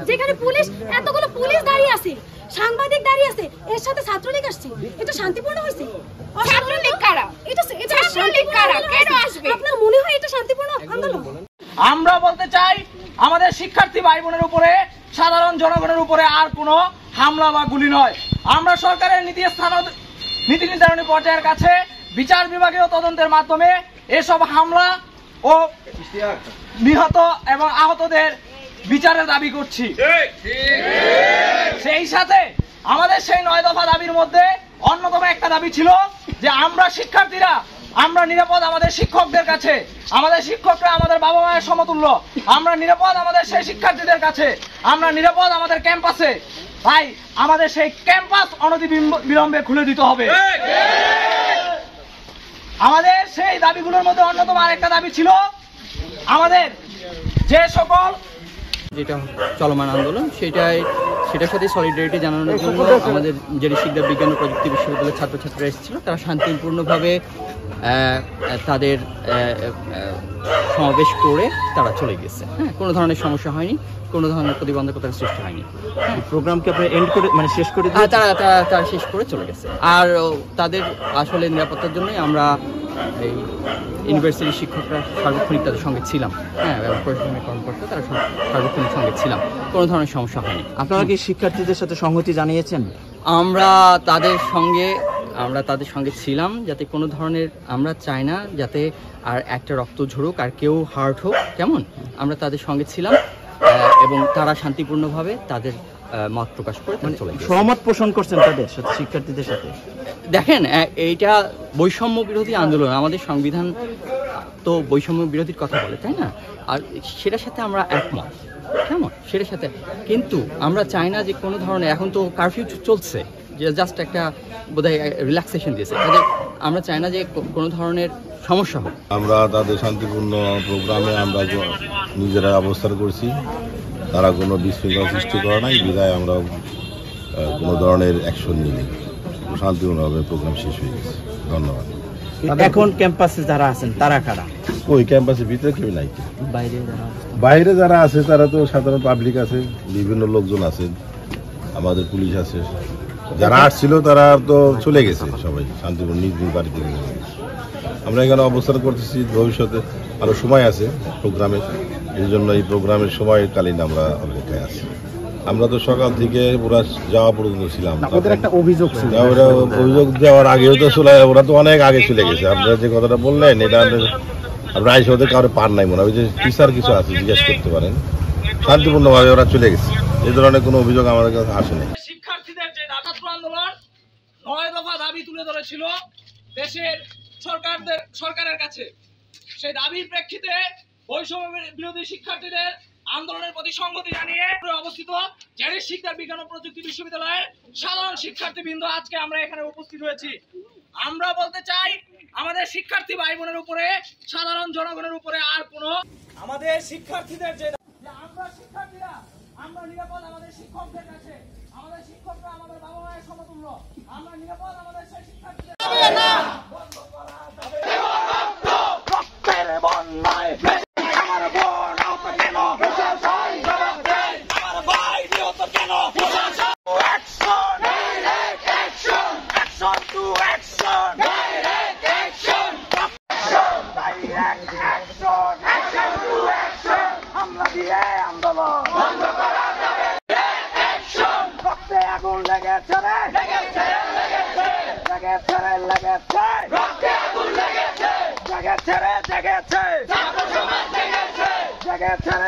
যেখানে পুলিশ এতগুলো পুলিশ দাঁড়িয়ে আছে, সাংবাদিক দাঁড়িয়ে আছে, এর সাথে ছাত্রলীগ আসছে, এটা শান্তিপূর্ণ হয়েছে? ছাত্রলীগ কারা? এটা ছাত্রলীগ কারা? কেন আসবে? আপনার মনে হয় এটা শান্তিপূর্ণ আন্দোলন? আমরা বলতে চাই আমাদের শিক্ষার্থী ভাই বোনের উপরে, সাধারণ জনগণের উপরে আর কোনো হামলা বা গুলি নয়। আমরা সরকারের নীতি নির্ধারণী পর্যায়ের কাছে বিচার বিভাগীয় তদন্তের মাধ্যমে এসব হামলা ও নিহত এবং আহতদের বিচারের দাবি করছি। সেই সাথে আমাদের সেই 9 দফা দাবির মধ্যে অন্যতম একটা দাবি ছিল যে আমরা শিক্ষার্থীরা আমরা নিরাপদ আমাদের শিক্ষকদের কাছে। আমাদের শিক্ষকরা আমাদের বাবা মায়ের সমতুল্য। আমরা নিরাপদ আমাদের সেই শিক্ষার্থীদের কাছে, আমরা নিরাপদ আমাদের ক্যাম্পাসে। তাই আমাদের সেই ক্যাম্পাস অনতিবিলম্বে খুলে দিতে হবে। আমাদের সেই দাবিগুলোর মধ্যে অন্যতম আরেকটা দাবি ছিল আমাদের যে সকল যেটা চলমান আন্দোলন সেটার সাথে সলিডারিটি জানানোর জন্য আমাদের জেরি শিকদার বিজ্ঞান ও প্রযুক্তি বিশ্ববিদ্যালয়ের ছাত্রছাত্রীরা এসেছিল। তারা শান্তিপূর্ণভাবে তাদের সমাবেশ করে তারা চলে গেছে। হ্যাঁ, কোনো ধরনের সমস্যা হয়নি, কোনো ধরনের প্রতিবন্ধকতার সৃষ্টি হয়নি। প্রোগ্রামকে আপনি এন্ড করে শেষ করে তারা শেষ করে চলে গেছে। আর তাদের আসলে নিরাপত্তার জন্যই আমরা এই ইউনিভার্সিটির শিক্ষকরা সার্বক্ষণিক তাদের সঙ্গে ছিলাম। হ্যাঁ, এবং প্রশাসনিক কর্মকর্তা তারা সার্বক্ষণিক সঙ্গে ছিলাম, কোনো ধরনের সমস্যা হয়নি। আপনারা কি শিক্ষার্থীদের সাথে সংহতি জানিয়েছেন? আমরা তাদের সঙ্গে ছিলাম, যাতে কোনো ধরনের, আমরা চাই না যাতে আর একটা রক্ত ঝরুক আর কেউ হার্ট হোক, কেমন, আমরা তাদের সঙ্গে ছিলাম এবং তারা শান্তিপূর্ণভাবে তাদের মত প্রকাশ করে চলে গেছে। সহমত পোষণ করছেন তাদের সাথে, শিক্ষার্থীদের সাথে? দেখেন, এইটা বৈষম্য বিরোধী আন্দোলন, আমাদের সংবিধান তো বৈষম্য বিরোধীর কথা বলে, তাই না? আর সেটার সাথে আমরা একমত, কেমন, সেটার সাথে। কিন্তু আমরা চাই না যে কোনো ধরনের, এখন তো কারফিউ চলছে, যে জাস্ট একটা বোধহয় রিল্যাক্সেশন দিয়েছে, তাদের আমরা চাই না যে কোনো ধরনের সমস্যা হোক। আমরা তাদের শান্তিপূর্ণ প্রোগ্রামে আমরা নিজেরা অবস্থান করছি, তারা কোনো বিশৃঙ্খলা সৃষ্টি করে নাই, বিধায় আমরা কোনো ধরনের অ্যাকশন নিই, শান্তিপূর্ণভাবে প্রোগ্রাম শেষ হয়ে গেছে। ধন্যবাদ। এখন ক্যাম্পাসে যারা আছেন তারা কারা? ওই ক্যাম্পাসের ভিতরে কেউ নাই, বাইরে যারা আছে তারা তো সাধারণ পাবলিক আছে, বিভিন্ন লোকজন আছে, আমাদের পুলিশ আছে। যারা আসছিল তারা তো চলে গেছে, সবাই শান্তিপূর্ণ নিজ নিজ বাড়িতে চলে গেছে। আমরা এখানে অবস্থান করতেছি, ভবিষ্যতে আরো সময় আছে প্রোগ্রামের, এই জন্য এই প্রোগ্রামের সময়কালীন আমরা অপেক্ষায় আছি। আমরা তো সকাল থেকে ওরা যাওয়া পর্যন্ত ছিলাম। অভিযোগ দেওয়ার আগেও তো ওরা তো অনেক আগে চলে গেছে। আপনারা যে কথাটা বললেন, এটা আমরা আইসা ওদের কারো পার নাই মনে হয়, যে টিচার কিছু আছে জিজ্ঞেস করতে পারেন। শান্তিপূর্ণভাবে ওরা চলে গেছে, এই ধরনের কোনো অভিযোগ আমাদের কাছে আসে নাই। শিক্ষার্থীদের যে ছাত্র আন্দোলন 9 দফা দাবি তুলে ধরেছিল দেশের সরকারের কাছে, সেই দাবির প্রেক্ষিতে বৈষম্য বিরোধী শিক্ষার্থীদের আন্দোলনের প্রতি সংহতি জানিয়ে অবস্থিত জেরি শিকদার বিজ্ঞান ও প্রযুক্তি বিশ্ববিদ্যালয়ের সাধারণ শিক্ষার্থীবৃন্দ আজকে আমরা এখানে উপস্থিত হয়েছি। আমরা বলতে চাই আমাদের শিক্ষার্থী ভাই বোনের উপরে, সাধারণ জনগণের উপরে আর কোনো, আমাদের শিক্ষার্থীদের যে আমরা শিক্ষার্থীরা আমরা নিরাপদ আমাদের শিক্ষকদের কাছে, আমাদের শিক্ষকরা আমাদের বাবা মায়ের সমতুল্য, আমরা নিরাপদ আমাদের সেই শিক্ষার্থীদের জেগেছে